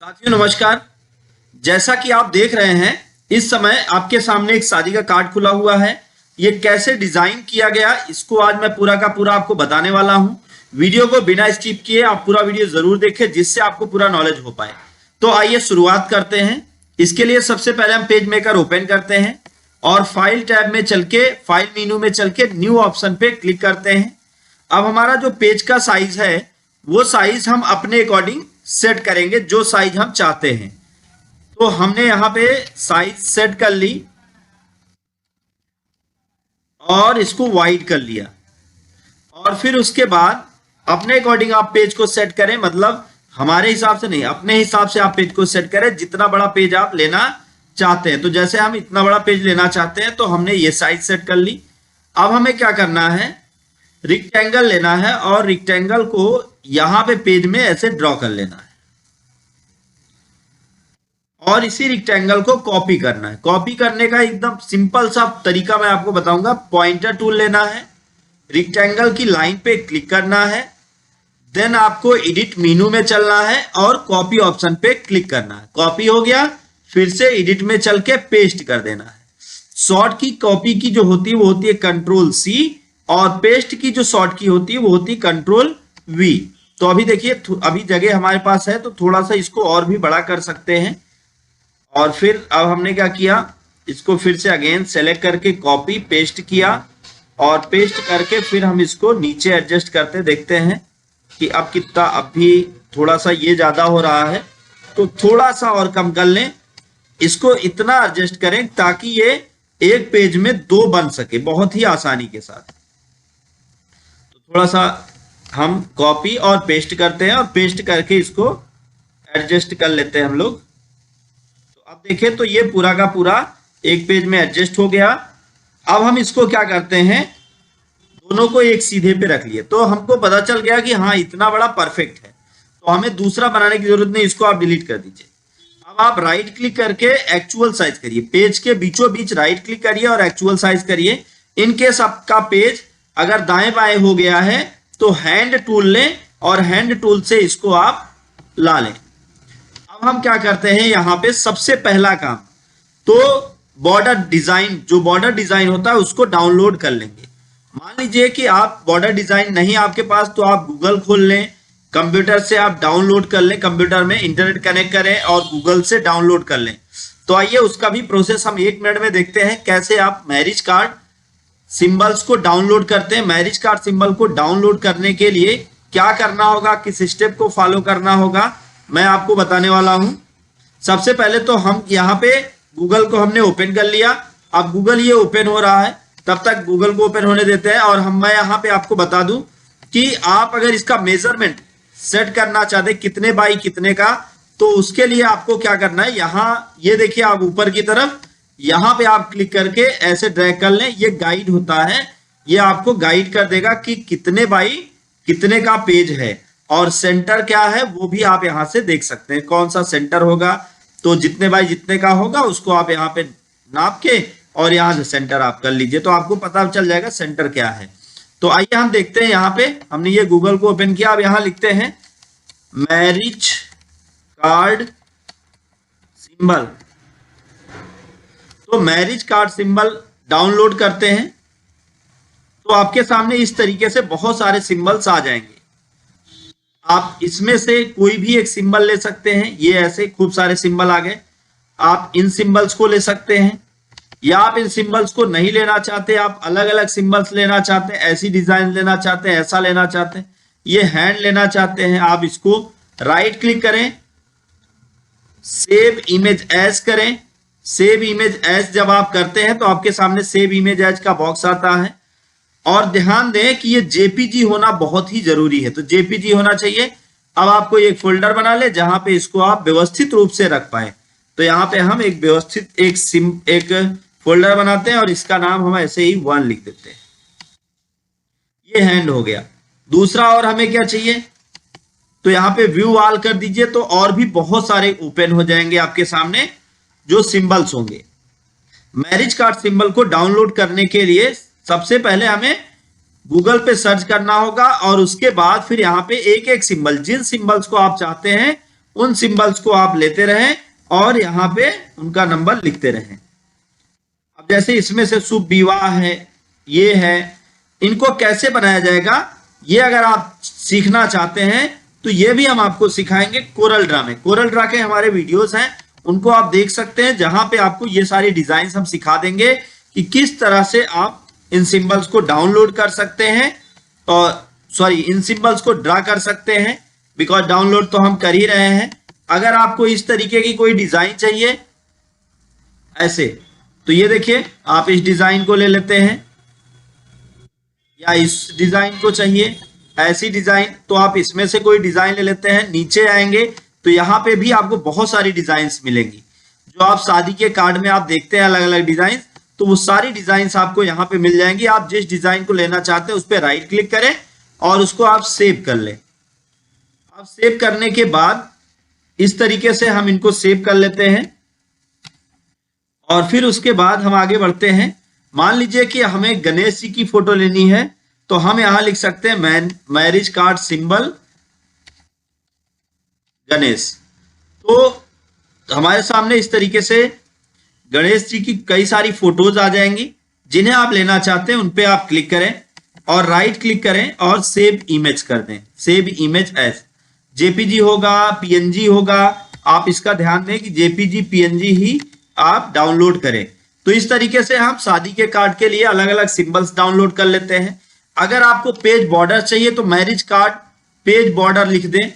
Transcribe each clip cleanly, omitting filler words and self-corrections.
साथियों नमस्कार। जैसा कि आप देख रहे हैं इस समय आपके सामने एक शादी का कार्ड खुला हुआ है। ये कैसे डिजाइन किया गया इसको आज मैं पूरा का पूरा आपको बताने वाला हूं। वीडियो को बिना स्किप किए आप पूरा वीडियो जरूर देखें जिससे आपको पूरा नॉलेज हो पाए। तो आइए शुरुआत करते हैं। इसके लिए सबसे पहले हम पेज मेकर ओपन करते हैं और फाइल टैब में चल के फाइल मेनू में चल के न्यू ऑप्शन पे क्लिक करते हैं। अब हमारा जो पेज का साइज है वो साइज हम अपने अकॉर्डिंग सेट करेंगे जो साइज हम चाहते हैं। तो हमने यहां पे साइज सेट कर ली और इसको वाइड कर लिया और फिर उसके बाद अपने अकॉर्डिंग आप पेज को सेट करें, मतलब हमारे हिसाब से नहीं, अपने हिसाब से आप पेज को सेट करें जितना बड़ा पेज आप लेना चाहते हैं। तो जैसे हम इतना बड़ा पेज लेना चाहते हैं तो हमने ये साइज सेट कर ली। अब हमें क्या करना है, रेक्टेंगल लेना है और रेक्टेंगल को यहां पे पेज में ऐसे ड्रॉ कर लेना है और इसी रेक्टेंगल को कॉपी करना है। कॉपी करने का एकदम सिंपल सा तरीका मैं आपको बताऊंगा। पॉइंटर टूल लेना है, रेक्टेंगल की लाइन पे क्लिक करना है, देन आपको एडिट मेनू में चलना है और कॉपी ऑप्शन पे क्लिक करना है। कॉपी हो गया, फिर से एडिट में चल के पेस्ट कर देना है। शॉर्ट की कॉपी की जो होती है वो होती है कंट्रोल सी और पेस्ट की जो शॉर्ट की होती है वो होती है कंट्रोल वी। तो अभी देखिए अभी जगह हमारे पास है तो थोड़ा सा इसको और भी बड़ा कर सकते हैं। और फिर अब हमने क्या किया, इसको फिर से अगेन सेलेक्ट करके कॉपी पेस्ट किया और पेस्ट करके फिर हम इसको नीचे एडजस्ट करते देखते हैं कि अब कितना, अब भी थोड़ा सा ये ज्यादा हो रहा है तो थोड़ा सा और कम कर लें। इसको इतना एडजस्ट करें ताकि ये एक पेज में दो बन सके बहुत ही आसानी के साथ। तो थोड़ा सा हम कॉपी और पेस्ट करते हैं और पेस्ट करके इसको एडजस्ट कर लेते हैं हम लोग। तो अब देखें तो ये पूरा का पूरा एक पेज में एडजस्ट हो गया। अब हम इसको क्या करते हैं, दोनों को एक सीधे पे रख लिए तो हमको पता चल गया कि हाँ इतना बड़ा परफेक्ट है। तो हमें दूसरा बनाने की जरूरत नहीं, इसको आप डिलीट कर दीजिए। अब आप राइट क्लिक करके एक्चुअल साइज करिए, पेज के बीचों बीच राइट क्लिक करिए और एक्चुअल साइज करिए। इनकेस आपका पेज अगर दाएं बाएं हो गया है तो हैंड टूल लें और हैंड टूल से इसको आप ला लें। अब हम क्या करते हैं, यहां पे सबसे पहला काम तो बॉर्डर डिजाइन, जो बॉर्डर डिजाइन होता है उसको डाउनलोड कर लेंगे। मान लीजिए कि आप बॉर्डर डिजाइन नहीं आपके पास तो आप गूगल खोल लें, कंप्यूटर से आप डाउनलोड कर लें, कंप्यूटर में इंटरनेट कनेक्ट करें और गूगल से डाउनलोड कर लें। तो आइए उसका भी प्रोसेस हम 1 मिनट में देखते हैं कैसे आप मैरिज कार्ड सिंबल्स को डाउनलोड करते हैं। मैरिज कार्ड सिंबल को डाउनलोड करने के लिए क्या करना होगा, किस स्टेप को फॉलो करना होगा, मैं आपको बताने वाला हूं। सबसे पहले तो हम यहाँ पे गूगल को हमने ओपन कर लिया। अब गूगल ये ओपन हो रहा है, तब तक गूगल को ओपन होने देते हैं। और मैं यहाँ पे आपको बता दूं कि आप अगर इसका मेजरमेंट सेट करना चाहते कितने बाई कितने का, तो उसके लिए आपको क्या करना है, यहाँ ये देखिए आप ऊपर की तरफ यहाँ पे आप क्लिक करके ऐसे ड्रैग कर लें। ये गाइड होता है, ये आपको गाइड कर देगा कि कितने बाई कितने का पेज है और सेंटर क्या है वो भी आप यहाँ से देख सकते हैं कौन सा सेंटर होगा। तो जितने बाई जितने का होगा उसको आप यहाँ पे नाप के और यहाँ से सेंटर आप कर लीजिए तो आपको पता चल जाएगा सेंटर क्या है। तो आइए हम देखते हैं, यहाँ पे हमने ये गूगल को ओपन किया। अब यहाँ लिखते हैं मैरिज कार्ड सिंबल। तो मैरिज कार्ड सिंबल डाउनलोड करते हैं तो आपके सामने इस तरीके से बहुत सारे सिंबल्स आ जाएंगे। आप इसमें से कोई भी एक सिंबल ले सकते हैं। ये ऐसे खूब सारे सिंबल आ गए, आप इन सिंबल्स को ले सकते हैं या आप इन सिंबल्स को नहीं लेना चाहते, आप अलग अलग सिंबल्स लेना चाहते हैं, ऐसी डिजाइन लेना चाहते हैं, ऐसा लेना चाहते हैं, ये हैंड लेना चाहते हैं, आप इसको राइट क्लिक करें, सेव इमेज एज करें। सेव इमेज एज जब आप करते हैं तो आपके सामने सेव इमेज एज का बॉक्स आता है। और ध्यान दें कि ये जेपीजी होना बहुत ही जरूरी है, तो जेपीजी होना चाहिए। अब आपको एक फोल्डर बना ले जहां पे इसको आप व्यवस्थित रूप से रख पाए। तो यहाँ पे हम एक व्यवस्थित एक फोल्डर बनाते हैं और इसका नाम हम ऐसे ही 1 लिख देते हैं। ये हैंड हो गया। दूसरा और हमें क्या चाहिए, तो यहाँ पे व्यू ऑल कर दीजिए तो और भी बहुत सारे ओपन हो जाएंगे आपके सामने जो सिंबल्स होंगे। मैरिज कार्ड सिंबल को डाउनलोड करने के लिए सबसे पहले हमें गूगल पे सर्च करना होगा और उसके बाद फिर यहाँ पे एक एक सिंबल, जिन सिंबल्स को आप चाहते हैं उन सिंबल्स को आप लेते रहें और यहाँ पे उनका नंबर लिखते रहें। अब जैसे इसमें से शुभ विवाह है, ये है, इनको कैसे बनाया जाएगा ये अगर आप सीखना चाहते हैं तो ये भी हम आपको सिखाएंगे कोरल ड्रा में। कोरल ड्रा के हमारे वीडियोस हैं, उनको आप देख सकते हैं, जहां पे आपको ये सारी डिजाइन हम सिखा देंगे कि किस तरह से आप इन सिंबल्स को डाउनलोड कर सकते हैं, और सॉरी इन सिंबल्स को ड्रा कर सकते हैं, बिकॉज डाउनलोड तो हम कर ही रहे हैं। अगर आपको इस तरीके की कोई डिजाइन चाहिए ऐसे, तो ये देखिए आप इस डिजाइन को ले लेते हैं, या इस डिजाइन को चाहिए ऐसी डिजाइन तो आप इसमें से कोई डिजाइन ले लेते हैं। नीचे आएंगे तो यहाँ पे भी आपको बहुत सारी डिजाइन्स मिलेंगी, जो आप शादी के कार्ड में आप देखते हैं अलग अलग डिजाइन, तो वो सारी डिजाइन्स आपको यहाँ पे मिल जाएंगी। आप जिस डिजाइन को लेना चाहते हैं उस पर राइट क्लिक करें और उसको आप सेव कर लें। अब सेव करने के बाद इस तरीके से हम इनको सेव कर लेते हैं और फिर उसके बाद हम आगे बढ़ते हैं। मान लीजिए कि हमें गणेश जी की फोटो लेनी है, तो हम यहां लिख सकते हैं मैरिज कार्ड सिंबल गणेश। तो हमारे सामने इस तरीके से गणेश जी की कई सारी फोटोज आ जाएंगी, जिन्हें आप लेना चाहते हैं उन पे आप क्लिक करें और राइट क्लिक करें और सेव इमेज कर दें। सेव इमेज एज जेपीजी होगा, पीएनजी होगा, आप इसका ध्यान दें कि जेपीजी पीएनजी ही आप डाउनलोड करें। तो इस तरीके से हम शादी के कार्ड के लिए अलग अलग सिंबल्स डाउनलोड कर लेते हैं। अगर आपको पेज बॉर्डर चाहिए तो मैरिज कार्ड पेज बॉर्डर लिख दें,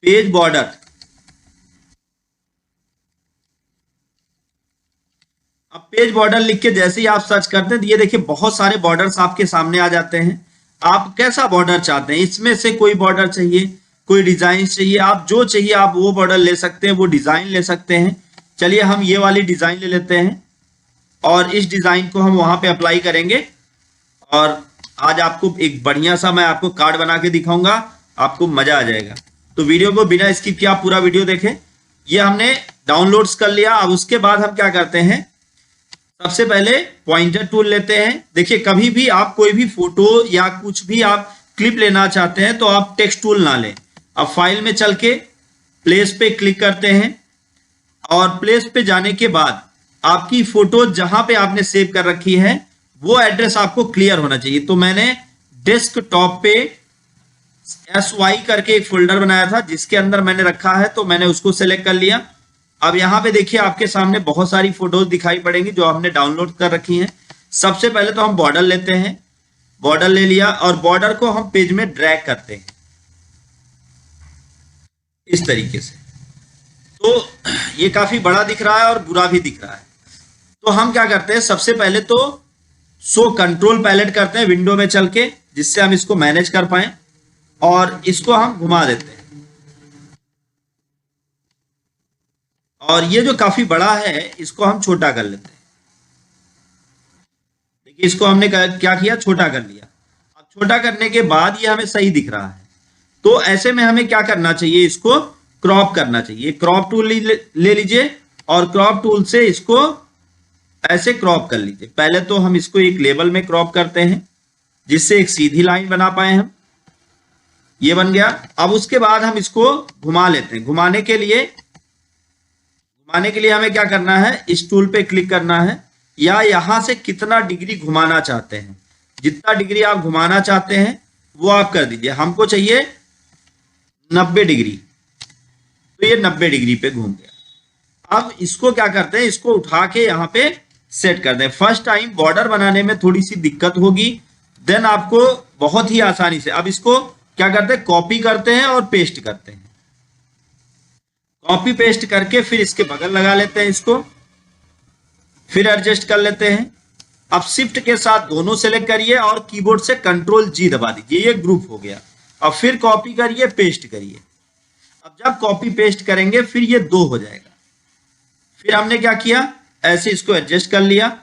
पेज बॉर्डर। अब पेज बॉर्डर लिख के जैसे ही आप सर्च करते हैं तो ये देखिए बहुत सारे बॉर्डर्स आपके सामने आ जाते हैं। आप कैसा बॉर्डर चाहते हैं, इसमें से कोई बॉर्डर चाहिए, कोई डिजाइन चाहिए, आप जो चाहिए आप वो बॉर्डर ले सकते हैं, वो डिजाइन ले सकते हैं। चलिए हम ये वाली डिजाइन ले लेते हैं और इस डिजाइन को हम वहां पे अप्लाई करेंगे और आज आपको एक बढ़िया सा मैं आपको कार्ड बना के दिखाऊंगा, आपको मजा आ जाएगा। तो वीडियो को बिना स्किप किए आप पूरा वीडियो देखें। ये हमने डाउनलोड्स कर लिया। अब उसके बाद हम क्या करते हैं, सबसे पहले पॉइंटर टूल लेते हैं। देखिए कभी भी आप कोई भी फोटो या कुछ भी आप क्लिप लेना चाहते हैं तो आप टेक्स्ट टूल ना लें। अब फाइल में चल के प्लेस पे क्लिक करते हैं और प्लेस पे जाने के बाद आपकी फोटो जहां पे आपने सेव कर रखी है वो एड्रेस आपको क्लियर होना चाहिए। तो मैंने डेस्कटॉप पे SY करके एक फोल्डर बनाया था जिसके अंदर मैंने रखा है, तो मैंने उसको सेलेक्ट कर लिया। अब यहाँ पे देखिए आपके सामने बहुत सारी फोटोज दिखाई पड़ेंगी जो हमने डाउनलोड कर रखी हैं। सबसे पहले तो हम बॉर्डर लेते हैं, बॉर्डर ले लिया और बॉर्डर को हम पेज में ड्रैग करते हैं इस तरीके से। तो ये काफी बड़ा दिख रहा है और बुरा भी दिख रहा है। तो हम क्या करते हैं, सबसे पहले तो शो कंट्रोल पैलेट करते हैं विंडो में चल के, जिससे हम इसको मैनेज कर पाए, और इसको हम घुमा देते हैं। और ये जो काफी बड़ा है इसको हम छोटा कर लेते हैं। देखिए इसको हमने क्या किया, छोटा कर लिया। अब छोटा करने के बाद ये हमें सही दिख रहा है। तो ऐसे में हमें क्या करना चाहिए, इसको क्रॉप करना चाहिए। क्रॉप टूल ले लीजिए और क्रॉप टूल से इसको ऐसे क्रॉप कर लीजिए। पहले तो हम इसको एक लेवल में क्रॉप करते हैं जिससे एक सीधी लाइन बना पाए हम। ये बन गया। अब उसके बाद हम इसको घुमा लेते हैं। घुमाने के लिए हमें क्या करना है, इस टूल पे क्लिक करना है, या यहां से कितना डिग्री घुमाना चाहते हैं, जितना डिग्री आप घुमाना चाहते हैं वो आप कर दीजिए। हमको चाहिए 90 डिग्री, तो ये 90 डिग्री पे घूम गया। अब इसको क्या करते हैं, इसको उठा के यहाँ पे सेट कर दें। फर्स्ट टाइम बॉर्डर बनाने में थोड़ी सी दिक्कत होगी, देन आपको बहुत ही आसानी से। अब इसको क्या करते हैं, कॉपी करते हैं और पेस्ट करते हैं। कॉपी पेस्ट करके फिर इसके बगल लगा लेते हैं इसको, फिर एडजस्ट कर लेते हैं। अब शिफ्ट के साथ दोनों सेलेक्ट करिए और कीबोर्ड से कंट्रोल G दबा दीजिए, ये ग्रुप हो गया। अब फिर कॉपी करिए, पेस्ट करिए। अब जब कॉपी पेस्ट करेंगे फिर ये 2 हो जाएगा। फिर हमने क्या किया, ऐसे इसको एडजस्ट कर लिया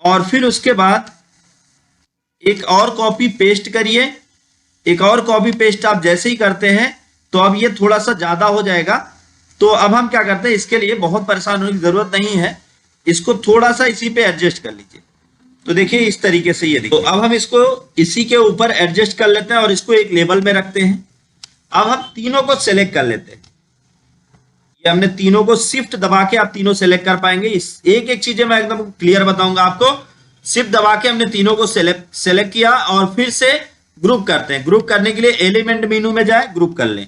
और फिर उसके बाद एक और कॉपी पेस्ट करिए। एक और कॉपी पेस्ट आप जैसे ही करते हैं तो अब ये थोड़ा सा ज्यादा हो जाएगा। तो अब हम क्या करते हैं, इसके लिए बहुत परेशान होने की जरूरत नहीं है, इसको थोड़ा सा इसी पे एडजस्ट कर लीजिए। तो देखिए इस तरीके से ये देखिए। तो अब हम इसको इसी के ऊपर एडजस्ट कर लेते हैं और इसको एक लेवल में रखते हैं। अब हम तीनों को सेलेक्ट कर लेते हैं। ये हमने तीनों को शिफ्ट दबा के आप तीनों सेलेक्ट कर पाएंगे। इस एक एक चीजें मैं एकदम क्लियर बताऊंगा आपको। शिफ्ट दबा के हमने तीनों को सेलेक्ट किया और फिर से ग्रुप करते हैं। ग्रुप करने के लिए एलिमेंट मेनू में जाए, ग्रुप कर लें,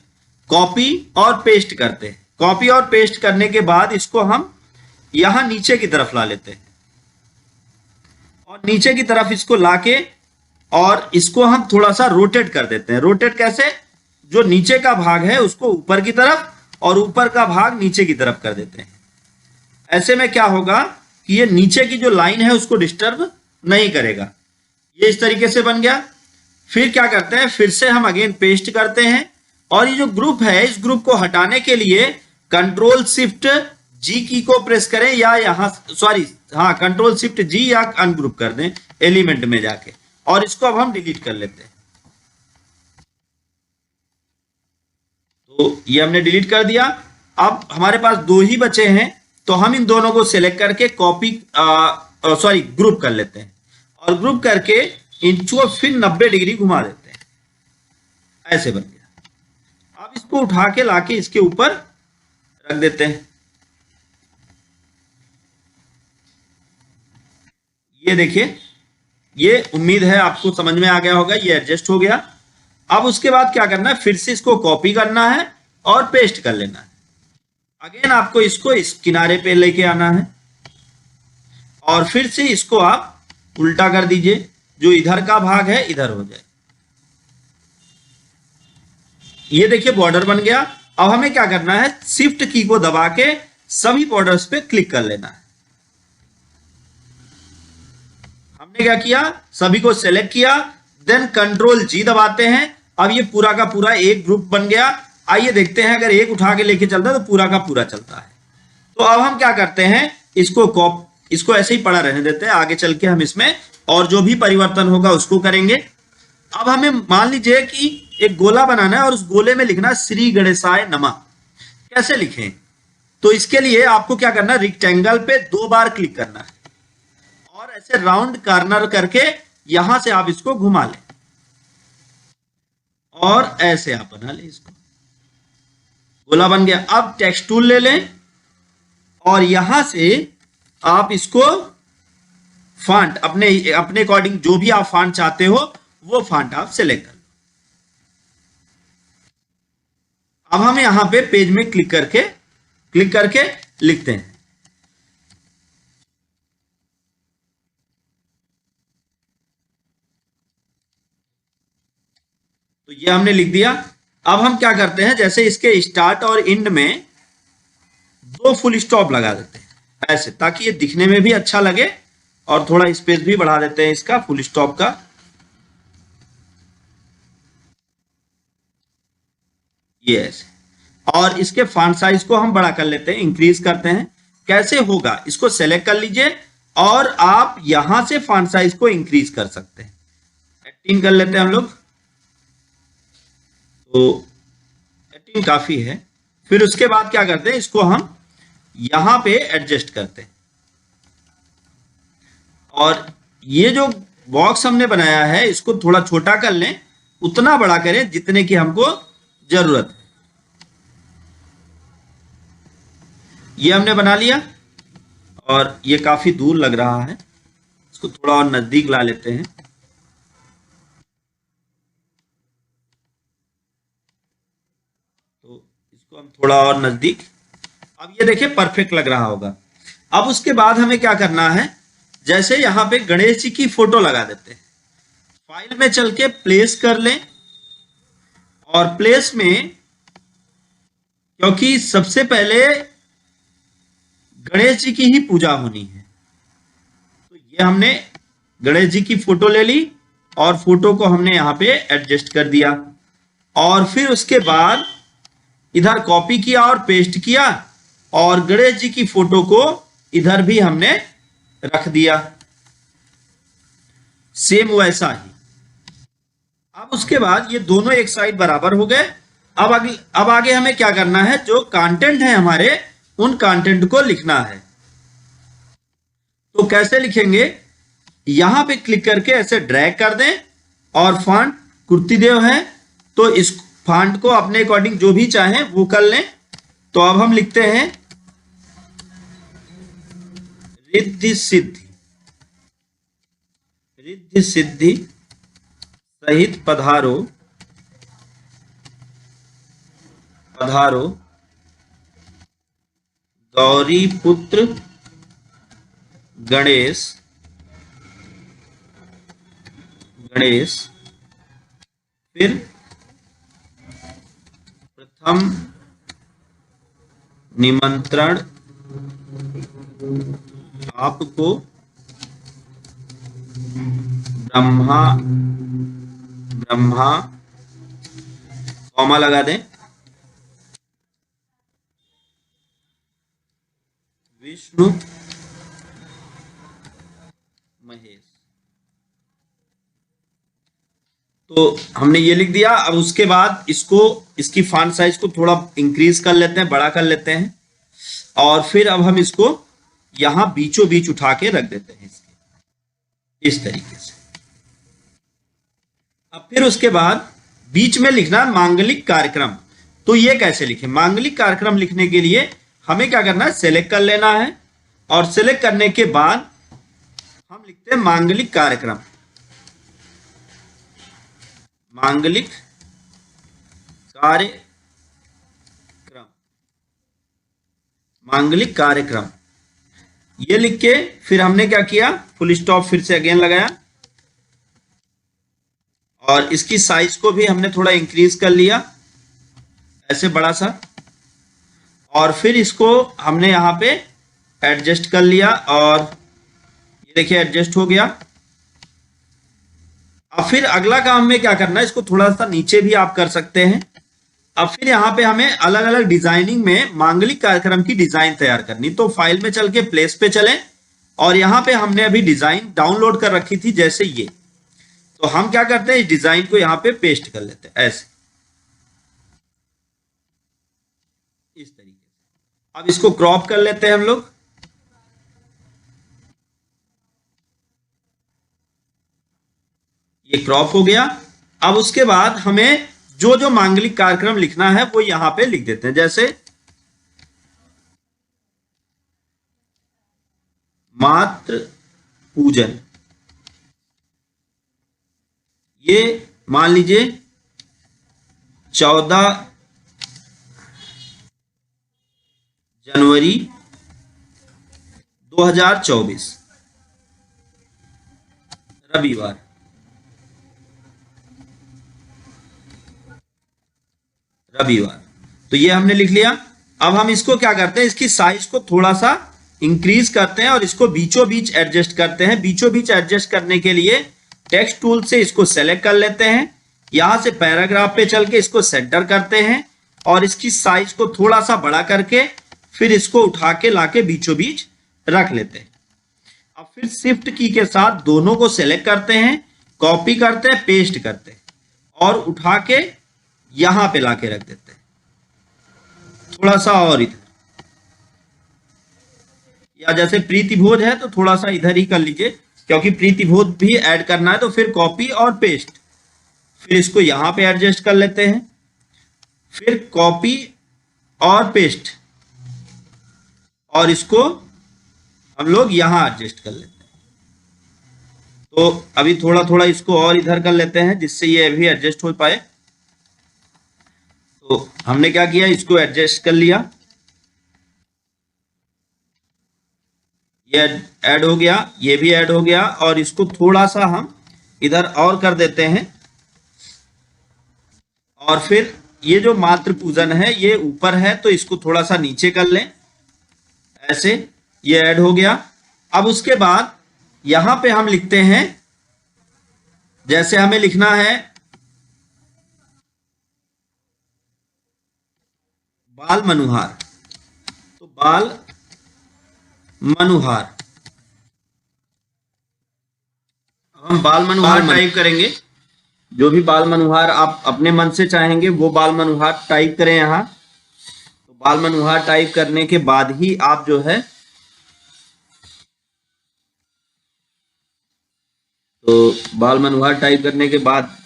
कॉपी और पेस्ट करते हैं। कॉपी और पेस्ट करने के बाद इसको हम यहां नीचे की तरफ ला लेते हैं और नीचे की तरफ इसको लाके और इसको हम थोड़ा सा रोटेट कर देते हैं। रोटेट कैसे? जो नीचे का भाग है उसको ऊपर की तरफ और ऊपर का भाग नीचे की तरफ कर देते हैं। ऐसे में क्या होगा कि ये नीचे की जो लाइन है उसको डिस्टर्ब नहीं करेगा। ये इस तरीके से बन गया। फिर क्या करते हैं, फिर से हम अगेन पेस्ट करते हैं और ये जो ग्रुप है इस ग्रुप को हटाने के लिए कंट्रोल शिफ्ट जी की को प्रेस करें या यहां कंट्रोल शिफ्ट जी या अनग्रुप कर दें एलिमेंट में जाके और इसको अब हम डिलीट कर लेते हैं। तो ये हमने डिलीट कर दिया। अब हमारे पास दो ही बचे हैं तो हम इन दोनों को सिलेक्ट करके ग्रुप कर लेते हैं और ग्रुप करके इनको फिर 90 डिग्री घुमा देते हैं। ऐसे बन गया। अब इसको उठा के लाके इसके ऊपर रख देते हैं। ये देखिए, ये उम्मीद है आपको समझ में आ गया होगा। ये एडजस्ट हो गया। अब उसके बाद क्या करना है, फिर से इसको कॉपी करना है और पेस्ट कर लेना है। अगेन आपको इसको इस किनारे पे लेके आना है और फिर से इसको आप उल्टा कर दीजिए, जो इधर का भाग है इधर हो जाए। ये देखिए बॉर्डर बन गया। अब हमें क्या करना है, शिफ्ट की को दबा के सभी बॉर्डर्स पे क्लिक कर लेना है। हमने क्या किया, सभी को सेलेक्ट किया, देन कंट्रोल जी दबाते हैं। अब ये पूरा का पूरा एक ग्रुप बन गया। आइए देखते हैं, अगर एक उठा के लेके चलता है तो पूरा का पूरा चलता है। तो अब हम क्या करते हैं, इसको ऐसे ही पड़ा रहने देते हैं। आगे चल के हम इसमें और जो भी परिवर्तन होगा उसको करेंगे। अब हमें मान लीजिए कि एक गोला बनाना है और उस गोले में लिखना श्री गणेशाय नमः। कैसे लिखें? तो इसके लिए आपको क्या करना है, रेक्टेंगल पे 2 बार क्लिक करना है और ऐसे राउंड कॉर्नर करके यहां से आप इसको घुमा लें और ऐसे आप बना लें। इसको गोला बन गया। अब टेक्स्ट टूल ले लें और यहां से आप इसको फॉन्ट अपने अकॉर्डिंग जो भी आप फॉन्ट चाहते हो वो फॉन्ट आप सेलेक्ट कर लो। अब हम यहां पे पेज में क्लिक करके लिखते हैं। तो ये हमने लिख दिया। अब हम क्या करते हैं, जैसे इसके स्टार्ट और एंड में 2 फुल स्टॉप लगा देते हैं ऐसे, ताकि ये दिखने में भी अच्छा लगे और थोड़ा स्पेस भी बढ़ा देते हैं इसका फुल स्टॉप का। ये ऐसे, और इसके फॉन्ट साइज को हम बड़ा कर लेते हैं, इंक्रीज करते हैं। कैसे होगा, इसको सेलेक्ट कर लीजिए और आप यहां से फॉन्ट साइज को इंक्रीज कर सकते हैं। 18 कर लेते हैं हम लोग, तो 18 काफी है। फिर उसके बाद क्या करते हैं, इसको हम यहां पे एडजस्ट करते हैं और ये जो बॉक्स हमने बनाया है इसको थोड़ा छोटा कर लें, उतना बड़ा करें जितने की हमको जरूरत है। ये हमने बना लिया और ये काफी दूर लग रहा है, इसको थोड़ा और नजदीक ला लेते हैं। तो इसको हम थोड़ा और नजदीक, अब ये देखिए परफेक्ट लग रहा होगा। अब उसके बाद हमें क्या करना है, जैसे यहां पे गणेश जी की फोटो लगा देते हैं। फाइल में चल के प्लेस कर लें और प्लेस में, क्योंकि सबसे पहले गणेश जी की ही पूजा होनी है, तो ये हमने गणेश जी की फोटो ले ली और फोटो को हमने यहां पे एडजस्ट कर दिया और फिर उसके बाद इधर कॉपी किया और पेस्ट किया और गणेश जी की फोटो को इधर भी हमने रख दिया, सेम वैसा ही। अब उसके बाद ये दोनों एक साइड बराबर हो गए। अब आगे हमें क्या करना है, जो कंटेंट है हमारे उन कंटेंट को लिखना है। तो कैसे लिखेंगे, यहां पे क्लिक करके ऐसे ड्रैग कर दें और फॉन्ट कुर्तीदेव है तो इस फॉन्ट को अपने अकॉर्डिंग जो भी चाहें वो कर लें। तो अब हम लिखते हैं रिद्धि सिद्धि, रिद्धि सिद्धि सहित पधारो, पधारो गौरी पुत्र गणेश, गणेश। फिर प्रथम निमंत्रण आपको ब्रह्मा, ब्रह्मा कॉमा लगा दें, विष्णु महेश। तो हमने ये लिख दिया। अब उसके बाद इसको, इसकी फॉन्ट साइज को थोड़ा इंक्रीज कर लेते हैं, बड़ा कर लेते हैं, और फिर अब हम इसको यहां बीचों बीच उठा के रख देते हैं इसके, इस तरीके से। अब फिर उसके बाद बीच में लिखना मांगलिक कार्यक्रम। तो ये कैसे लिखें? मांगलिक कार्यक्रम लिखने के लिए हमें क्या करना है, सेलेक्ट कर लेना है, और सेलेक्ट करने के बाद हम लिखते हैं मांगलिक कार्यक्रम, मांगलिक कार्यक्रम, मांगलिक कार्यक्रम। ये लिख के फिर हमने क्या किया, फुल स्टॉप फिर से अगेन लगाया, और इसकी साइज को भी हमने थोड़ा इंक्रीज कर लिया, ऐसे बड़ा सा, और फिर इसको हमने यहां पे एडजस्ट कर लिया, और ये देखिए एडजस्ट हो गया। अब फिर अगला काम में क्या करना है, इसको थोड़ा सा नीचे भी आप कर सकते हैं। अब फिर यहाँ पे हमें अलग अलग डिजाइनिंग में मांगलिक कार्यक्रम की डिजाइन तैयार करनी। तो फाइल में चल के प्लेस पे चलें, और यहाँ पे हमने अभी डिजाइन डाउनलोड कर रखी थी, जैसे ये। तो हम क्या करते हैं, इस डिजाइन को यहाँ पे पेस्ट कर लेते हैं ऐसे, इस तरीके से। अब इसको क्रॉप कर लेते हैं हम लोग, ये क्रॉप हो गया। अब उसके बाद हमें जो जो मांगलिक कार्यक्रम लिखना है वो यहां पे लिख देते हैं, जैसे मातृ पूजन, ये मान लीजिए 14 जनवरी 2024 रविवार। रविवार, तो ये हमने लिख लिया। अब हम इसको क्या करते हैं, इसकी साइज को थोड़ा सा इंक्रीज करते हैं, और इसको बीचों बीच एडजस्ट करते हैं। बीचों बीच एडजस्ट करने के लिए टेक्स्ट टूल से इसको सेलेक्ट कर लेते हैं, यहां से पैराग्राफ पे चल के इसको सेंटर करते हैं, और इसकी साइज को थोड़ा सा बड़ा करके फिर इसको उठा के लाके बीचों बीच रख लेते हैं। अब फिर शिफ्ट की के साथ दोनों को सेलेक्ट करते हैं, कॉपी करते हैं, पेस्ट करते हैं, और उठा के यहां पे लाके रख देते हैं, थोड़ा सा और इधर, या जैसे प्रीति भोज है तो थोड़ा सा इधर ही कर लीजिए, क्योंकि प्रीति भोज भी ऐड करना है। तो फिर कॉपी और पेस्ट, फिर इसको यहां पे एडजस्ट कर लेते हैं, फिर कॉपी और पेस्ट, और इसको हम लोग यहां एडजस्ट कर लेते हैं। तो अभी थोड़ा थोड़ा इसको और इधर कर लेते हैं, जिससे ये भी एडजस्ट हो पाए। तो हमने क्या किया, इसको एडजस्ट कर लिया, ये ऐड हो गया, ये भी ऐड हो गया, और इसको थोड़ा सा हम इधर और कर देते हैं। और फिर ये जो मातृ पूजन है ये ऊपर है, तो इसको थोड़ा सा नीचे कर लें, ऐसे, ये ऐड हो गया। अब उसके बाद यहां पे हम लिखते हैं, जैसे हमें लिखना है बाल मनुहार, तो बाल मनुहार, हम बाल मनुहार टाइप करेंगे। जो भी बाल मनुहार आप अपने मन से चाहेंगे वो बाल मनुहार टाइप करें यहां। तो बाल मनुहार टाइप करने के बाद ही आप जो है, तो बाल मनुहार टाइप करने के बाद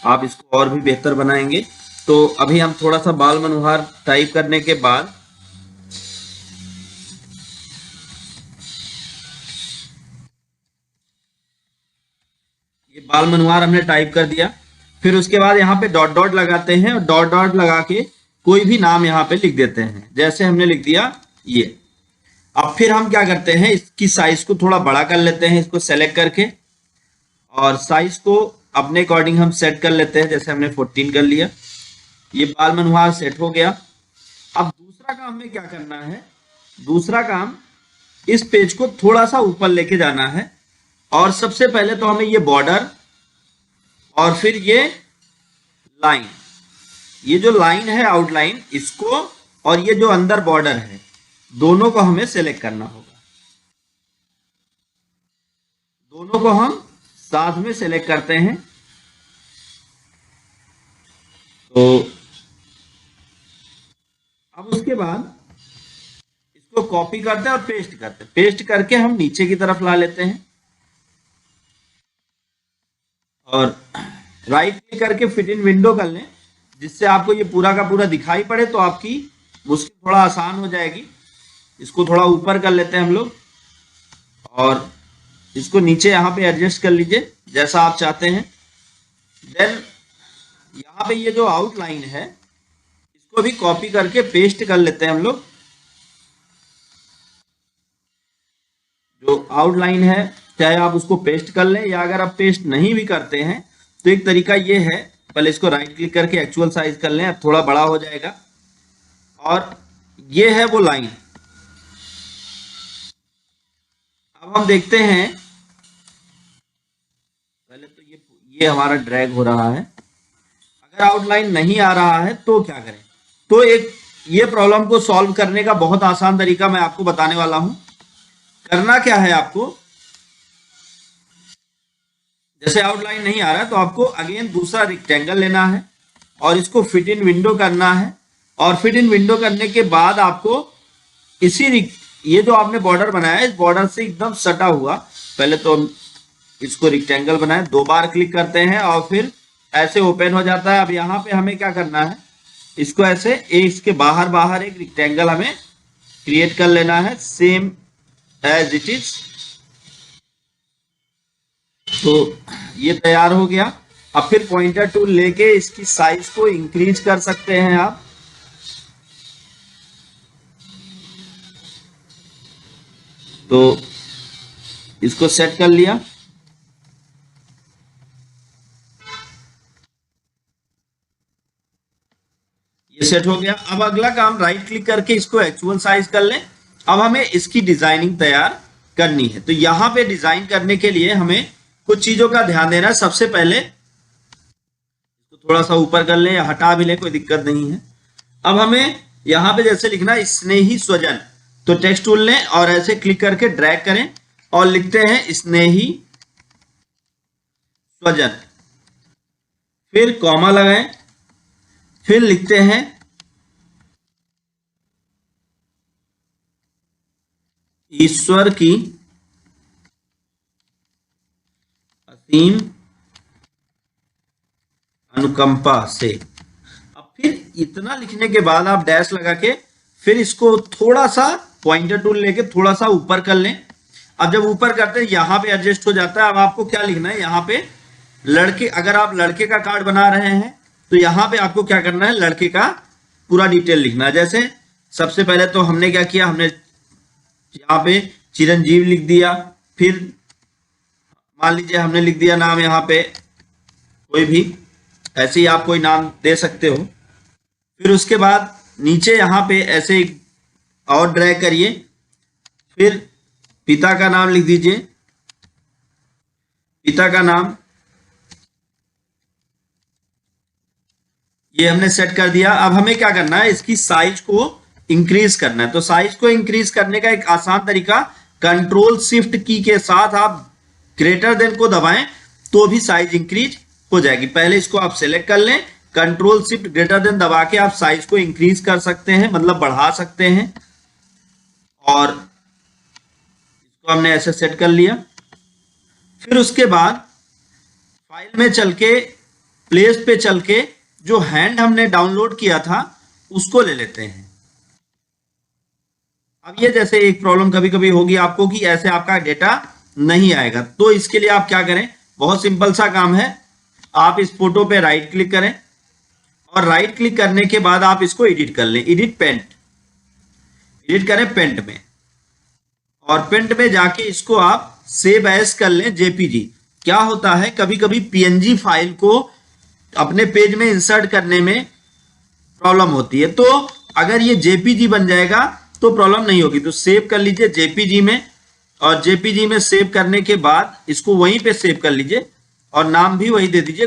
आप इसको और भी बेहतर बनाएंगे। तो अभी हम थोड़ा सा बाल मनोहर टाइप करने के बाद ये बाल मनोहर हमने टाइप कर दिया। फिर उसके बाद यहाँ पे डॉट डॉट लगाते हैं और डॉट डॉट लगा के कोई भी नाम यहाँ पे लिख देते हैं, जैसे हमने लिख दिया ये। अब फिर हम क्या करते हैं, इसकी साइज को थोड़ा बड़ा कर लेते हैं, इसको सेलेक्ट करके, और साइज को अपने अकॉर्डिंग हम सेट कर लेते हैं, जैसे हमने 14 कर लिया। ये बाल मनोहर सेट हो गया। अब दूसरा काम हमें क्या करना है, दूसरा काम इस पेज को थोड़ा सा ऊपर लेके जाना है। और सबसे पहले तो हमें ये बॉर्डर और फिर ये लाइन, ये जो लाइन है आउटलाइन, इसको और ये जो अंदर बॉर्डर है, दोनों को हमें सेलेक्ट करना होगा। दोनों को हम साथ में सेलेक्ट करते हैं। तो अब उसके बाद इसको कॉपी करते हैं और पेस्ट करते हैं। पेस्ट करके हम नीचे की तरफ ला लेते हैं और राइट क्लिक करके फिट इन विंडो कर लें, जिससे आपको ये पूरा का पूरा दिखाई पड़े, तो आपकी मुश्किल थोड़ा आसान हो जाएगी। इसको थोड़ा ऊपर कर लेते हैं हम लोग और इसको नीचे यहाँ पे एडजस्ट कर लीजिए जैसा आप चाहते हैं। देन यहाँ पे ये जो आउटलाइन है, इसको भी कॉपी करके पेस्ट कर लेते हैं हम लोग। जो आउटलाइन है, चाहे आप उसको पेस्ट कर लें, या अगर आप पेस्ट नहीं भी करते हैं तो एक तरीका ये है, पहले इसको राइट क्लिक करके एक्चुअल साइज कर लें, अब थोड़ा बड़ा हो जाएगा। और ये है वो लाइन। अब हम देखते हैं, पहले तो ये हमारा ड्रैग हो रहा है। अगर आउटलाइन नहीं आ रहा है तो क्या करें, तो एक ये प्रॉब्लम को सॉल्व करने का बहुत आसान तरीका मैं आपको बताने वाला हूं। करना क्या है आपको, जैसे आउटलाइन नहीं आ रहा है तो आपको अगेन दूसरा रेक्टेंगल लेना है और इसको फिट इन विंडो करना है। और फिट इन विंडो करने के बाद आपको ये जो आपने बॉर्डर बनाया है, इस बॉर्डर से एकदम सटा हुआ, पहले तो हम इसको रेक्टेंगल बनाए, 2 बार क्लिक करते हैं और फिर ऐसे ओपन हो जाता है। अब यहाँ पे हमें क्या करना है, इसको ऐसे इसके बाहर बाहर एक रेक्टेंगल हमें क्रिएट कर लेना है, सेम एज इट इज। तो ये तैयार हो गया। अब फिर पॉइंटर टूल लेके इसकी साइज को इंक्रीज कर सकते हैं आप। तो इसको सेट कर लिया। ये सेट हो गया। अब अगला काम, राइट क्लिक करके इसको एक्चुअल साइज कर लें। अब हमें इसकी डिजाइनिंग तैयार करनी है। तो यहां पे डिजाइन करने के लिए हमें कुछ चीजों का ध्यान देना है। सबसे पहले इसको थोड़ा सा ऊपर कर लें या हटा भी लें, कोई दिक्कत नहीं है। अब हमें यहाँ पे जैसे लिखना है स्नेही स्वजन, तो टेक्स्ट टूल लें और ऐसे क्लिक करके ड्रैग करें और लिखते हैं स्नेही स्वजन, फिर कॉमा लगाएं, फिर लिखते हैं ईश्वर की असीम अनुकंपा से। अब फिर इतना लिखने के बाद आप डैश लगा के फिर इसको थोड़ा सा पॉइंटर टूल लेके थोड़ा सा ऊपर कर लें। अब जब ऊपर करते हैं यहां पे एडजस्ट हो जाता है। अब आपको क्या लिखना है, यहाँ पे लड़के, अगर आप लड़के का कार्ड बना रहे हैं तो यहाँ पे आपको क्या करना है, लड़के का पूरा डिटेल लिखना है। जैसे सबसे पहले तो हमने क्या किया, हमने यहाँ पे चिरंजीव लिख दिया, फिर मान लीजिए हमने लिख दिया नाम यहाँ पे कोई भी, ऐसे ही आप कोई नाम दे सकते हो। फिर उसके बाद नीचे यहाँ पे ऐसे और ड्रैग करिए, फिर पिता का नाम लिख दीजिए, पिता का नाम ये हमने सेट कर दिया। अब हमें क्या करना है, इसकी साइज को इंक्रीज करना है। तो साइज को इंक्रीज करने का एक आसान तरीका, कंट्रोल शिफ्ट की के साथ आप ग्रेटर देन को दबाएं तो भी साइज इंक्रीज हो जाएगी। पहले इसको आप सेलेक्ट कर लें, कंट्रोल शिफ्ट ग्रेटर देन दबा के आप साइज को इंक्रीज कर सकते हैं, मतलब बढ़ा सकते हैं। और इसको हमने ऐसे सेट कर लिया। फिर उसके बाद फाइल में चल के, प्लेस पे चल के जो हैंड हमने डाउनलोड किया था उसको ले लेते हैं। अब ये जैसे एक प्रॉब्लम कभी कभी होगी आपको कि ऐसे आपका डेटा नहीं आएगा, तो इसके लिए आप क्या करें, बहुत सिंपल सा काम है। आप इस फोटो पे राइट क्लिक करें और राइट क्लिक करने के बाद आप इसको एडिट कर लें, एडिट पेंट, एडिट करें पेंट में, और पेंट में जाके इसको आप सेव एज कर लें जेपीजी। क्या होता है, कभी कभी पीएनजी फाइल को अपने पेज में इंसर्ट करने में प्रॉब्लम होती है, तो अगर ये जेपीजी बन जाएगा तो प्रॉब्लम नहीं होगी। तो सेव कर लीजिए जेपीजी में, और जेपीजी में सेव करने के बाद इसको वहीं पे सेव कर लीजिए और नाम भी वही दे दीजिए।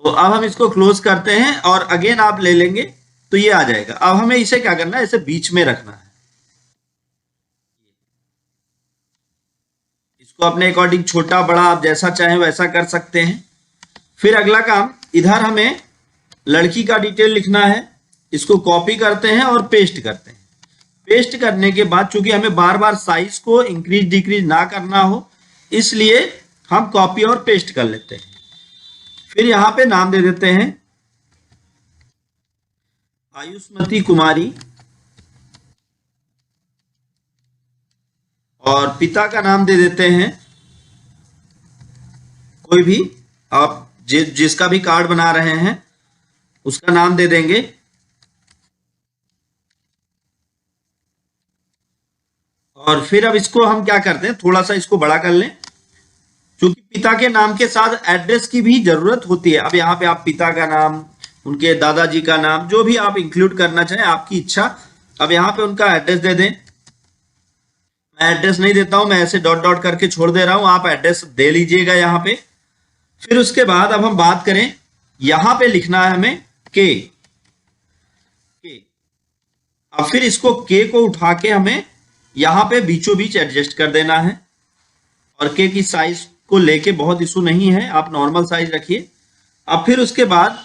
तो अब हम इसको क्लोज करते हैं और अगेन आप ले लेंगे तो ये आ जाएगा। अब हमें इसे क्या करना है, इसे बीच में रखना है, इसको अपने अकॉर्डिंग छोटा बड़ा आप जैसा चाहें वैसा कर सकते हैं। फिर अगला काम, इधर हमें लड़की का डिटेल लिखना है, इसको कॉपी करते हैं और पेस्ट करते हैं। पेस्ट करने के बाद चूंकि हमें बार बार साइज को इंक्रीज डिक्रीज ना करना हो, इसलिए हम कॉपी और पेस्ट कर लेते हैं। फिर यहां पे नाम दे देते हैं आयुष्मती कुमारी, और पिता का नाम दे देते हैं कोई भी, आप जिसका भी कार्ड बना रहे हैं उसका नाम दे देंगे। और फिर अब इसको हम क्या करते हैं, थोड़ा सा इसको बड़ा कर लें, क्योंकि पिता के नाम के साथ एड्रेस की भी जरूरत होती है। अब यहाँ पे आप पिता का नाम, उनके दादाजी का नाम, जो भी आप इंक्लूड करना चाहें, आपकी इच्छा। अब यहाँ पे उनका एड्रेस दे दें, मैं एड्रेस नहीं देता हूं, मैं ऐसे डॉट डॉट करके छोड़ दे रहा हूं, आप एड्रेस दे लीजिएगा यहाँ पे। फिर उसके बाद अब हम बात करें, यहां पे लिखना है हमें के, अब फिर इसको के को उठा के हमें यहां पे बीचों बीच एडजस्ट कर देना है, और के की साइज को लेके बहुत इशू नहीं है, आप नॉर्मल साइज रखिए। अब फिर उसके बाद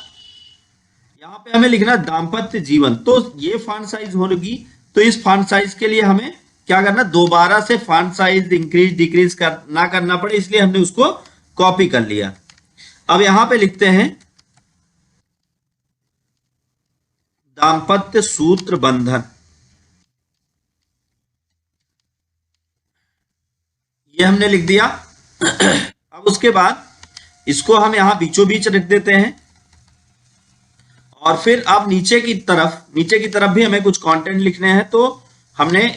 यहाँ पे हमें लिखना दाम्पत्य जीवन, तो ये फॉन्ट साइज होगी, तो इस फॉन्ट साइज के लिए हमें क्या करना, दोबारा से फॉन्ट साइज इंक्रीज डिक्रीज ना करना पड़े, इसलिए हमने उसको कॉपी कर लिया। अब यहां पे लिखते हैं दाम्पत्य सूत्र बंधन, ये हमने लिख दिया। अब उसके बाद इसको हम यहां बीचों बीच रख देते हैं, और फिर अब नीचे की तरफ भी हमें कुछ कंटेंट लिखने हैं। तो हमने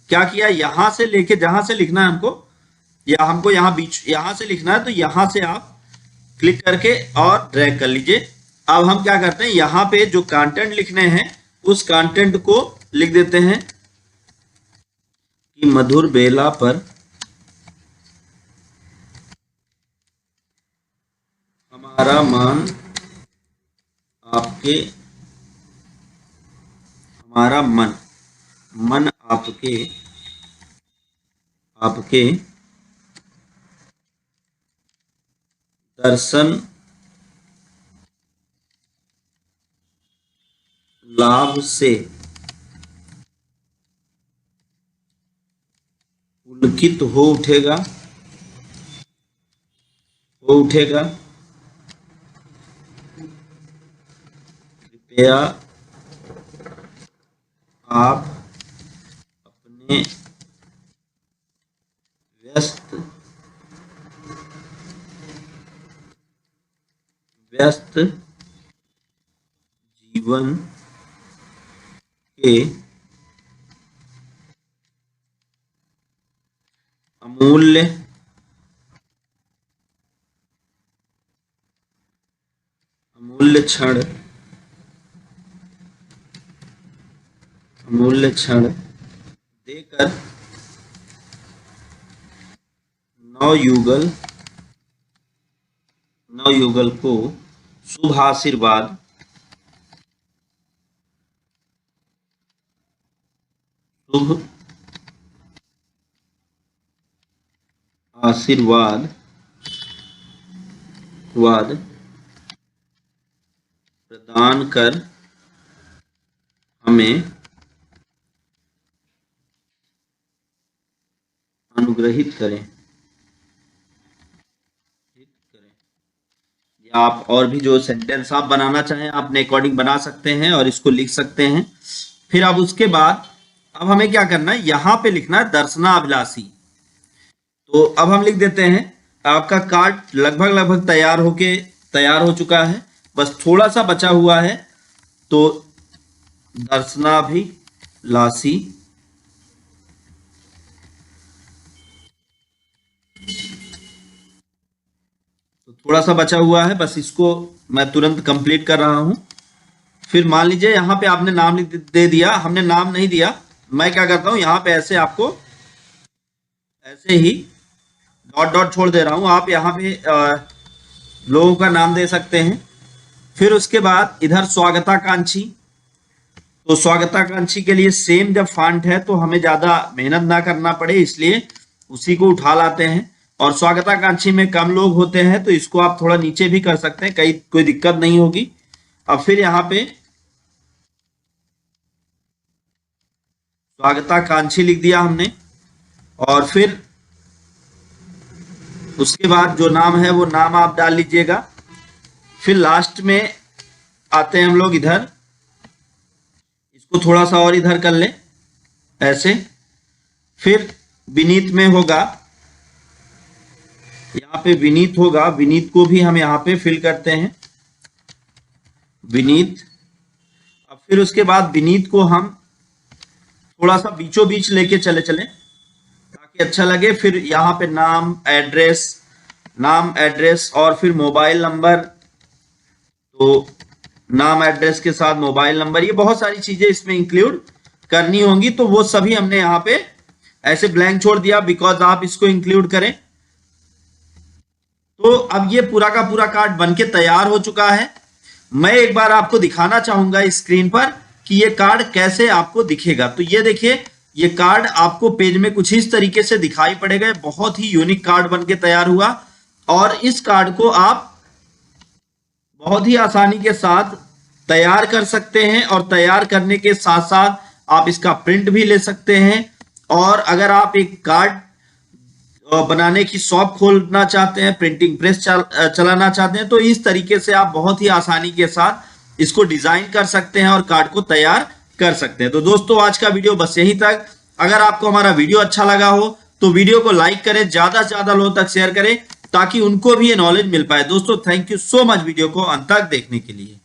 क्या किया, यहां से लेके जहां से लिखना है हमको, या हमको यहां बीच यहां से लिखना है, तो यहां से आप क्लिक करके और ड्रैग कर लीजिए। अब हम क्या करते हैं, यहां पे जो कंटेंट लिखने हैं उस कंटेंट को लिख देते हैं कि मधुर बेला पर हमारा मान आपके, हमारा मन, मन आपके, आपके दर्शन लाभ से पुलकित हो उठेगा, हो उठेगा। कृपया आप अपने व्यस्त व्यस्त जीवन के अमूल्य अमूल्य क्षण, अमूल्य क्षण देकर नवयुगल नवयुगल को शुभ आशीर्वाद, शुभ आशीर्वाद वाद प्रदान कर हमें अनुग्रहित करें। आप और भी जो सेंटेंस आप बनाना चाहें आप अपने अकॉर्डिंग बना सकते हैं और इसको लिख सकते हैं। फिर अब उसके बाद अब हमें क्या करना है, यहाँ पे लिखना है दर्शनाभिलाषी। तो अब हम लिख देते हैं, आपका कार्ड लगभग तैयार हो चुका है, बस थोड़ा सा बचा हुआ है। तो दर्शनाभिलाषी तो थोड़ा सा बचा हुआ है, बस इसको मैं तुरंत कंप्लीट कर रहा हूं। फिर मान लीजिए यहाँ पे आपने नाम दे दिया, हमने नाम नहीं दिया। मैं क्या करता हूँ, यहाँ पे ऐसे आपको ऐसे ही डॉट डॉट छोड़ दे रहा हूँ। आप यहाँ पे लोगों का नाम दे सकते हैं। फिर उसके बाद इधर स्वागताकांक्षी, तो स्वागताकांक्षी के लिए सेम जब फॉन्ट है तो हमें ज्यादा मेहनत ना करना पड़े, इसलिए उसी को उठा लाते हैं। और स्वागताकांक्षी में कम लोग होते हैं तो इसको आप थोड़ा नीचे भी कर सकते हैं, कोई दिक्कत नहीं होगी। अब फिर यहाँ पे स्वागताकांक्षी लिख दिया हमने, और फिर उसके बाद जो नाम है वो नाम आप डाल लीजिएगा। फिर लास्ट में आते हैं हम लोग इधर, इसको थोड़ा सा और इधर कर ले ऐसे। फिर विनीत में होगा, यहाँ पे विनीत होगा, विनीत को भी हम यहाँ पे फिल करते हैं, विनीत। अब फिर उसके बाद विनीत को हम थोड़ा सा बीचों बीच लेके चले ताकि अच्छा लगे। फिर यहाँ पे नाम एड्रेस और फिर मोबाइल नंबर, तो नाम एड्रेस के साथ मोबाइल नंबर, ये बहुत सारी चीजें इसमें इंक्लूड करनी होंगी, तो वो सभी हमने यहाँ पे ऐसे ब्लैंक छोड़ दिया बिकॉज आप इसको इंक्लूड करें। तो अब ये पूरा का पूरा कार्ड बनके तैयार हो चुका है। मैं एक बार आपको दिखाना चाहूंगा स्क्रीन पर कि ये कार्ड कैसे आपको दिखेगा। तो ये देखिए, ये कार्ड आपको पेज में कुछ इस तरीके से दिखाई पड़ेगा। बहुत ही यूनिक कार्ड बनके तैयार हुआ, और इस कार्ड को आप बहुत ही आसानी के साथ तैयार कर सकते हैं, और तैयार करने के साथ साथ आप इसका प्रिंट भी ले सकते हैं। और अगर आप एक कार्ड बनाने की शॉप खोलना चाहते हैं, प्रिंटिंग प्रेस चलाना चाहते हैं, तो इस तरीके से आप बहुत ही आसानी के साथ इसको डिजाइन कर सकते हैं और कार्ड को तैयार कर सकते हैं। तो दोस्तों आज का वीडियो बस यहीं तक। अगर आपको हमारा वीडियो अच्छा लगा हो तो वीडियो को लाइक करें, ज्यादा से ज्यादा लोगों तक शेयर करें ताकि उनको भी ये नॉलेज मिल पाए। दोस्तों thank you so much video को अंत तक देखने के लिए।